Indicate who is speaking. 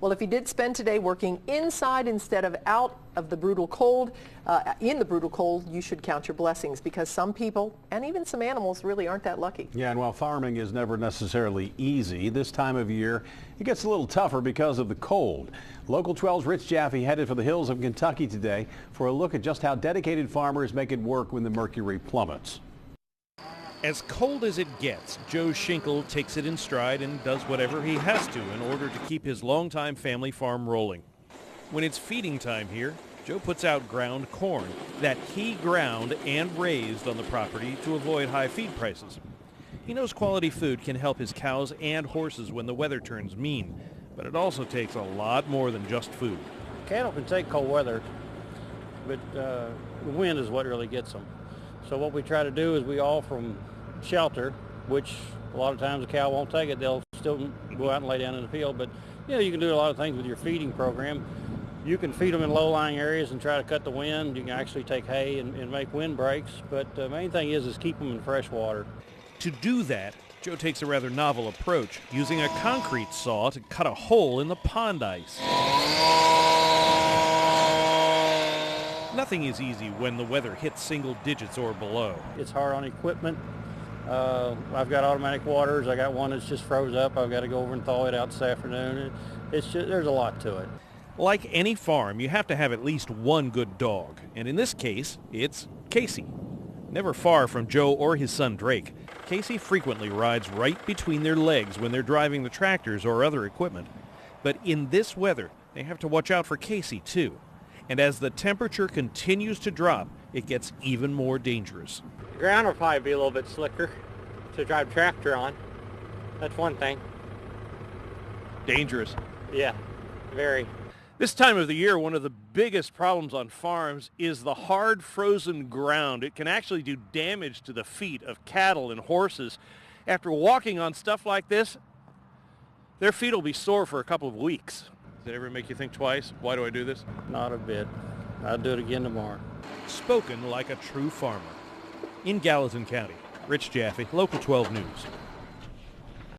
Speaker 1: Well, if you did spend today working inside instead of out of the brutal cold, in the brutal cold, you should count your blessings, because some people and even some animals really aren't that lucky.
Speaker 2: Yeah, and while farming is never necessarily easy, this time of year it gets a little tougher because of the cold. Local 12's Rich Jaffe headed for the hills of Kentucky today for a look at just how dedicated farmers make it work when the mercury plummets.
Speaker 3: As cold as it gets, Joe Shinkle takes it in stride and does whatever he has to in order to keep his longtime family farm rolling. When it's feeding time here, Joe puts out ground corn that he ground and raised on the property to avoid high feed prices. He knows quality food can help his cows and horses when the weather turns mean, but it also takes a lot more than just food.
Speaker 4: Cattle can take cold weather, but the wind is what really gets them. So what we try to do is we offer them shelter, which a lot of times the cow won't take it. They'll still go out and lay down in the field. But you can do a lot of things with your feeding program. You can feed them in low-lying areas and try to cut the wind. You can actually take hay and make windbreaks. But the main thing is keep them in fresh water.
Speaker 3: To do that, Joe takes a rather novel approach, using a concrete saw to cut a hole in the pond ice. Nothing is easy when the weather hits single digits or below.
Speaker 4: It's hard on equipment. I've got automatic waters. I got one that's just froze up. I've got to go over and thaw it out this afternoon. There's a lot to it.
Speaker 3: Like any farm, you have to have at least one good dog. And in this case, it's Casey. Never far from Joe or his son Drake, Casey frequently rides right between their legs when they're driving the tractors or other equipment. But in this weather, they have to watch out for Casey too. And as the temperature continues to drop, it gets even more dangerous.
Speaker 5: The ground will probably be a little bit slicker to drive tractor on. That's one thing.
Speaker 3: Dangerous.
Speaker 5: Yeah, very.
Speaker 3: This time of the year, one of the biggest problems on farms is the hard frozen ground. It can actually do damage to the feet of cattle and horses. After walking on stuff like this, their feet will be sore for a couple of weeks. Does it ever make you think twice? Why do I do this?
Speaker 4: Not a bit. I'll do it again tomorrow.
Speaker 3: Spoken like a true farmer. In Gallatin County, Rich Jaffe, Local 12 News.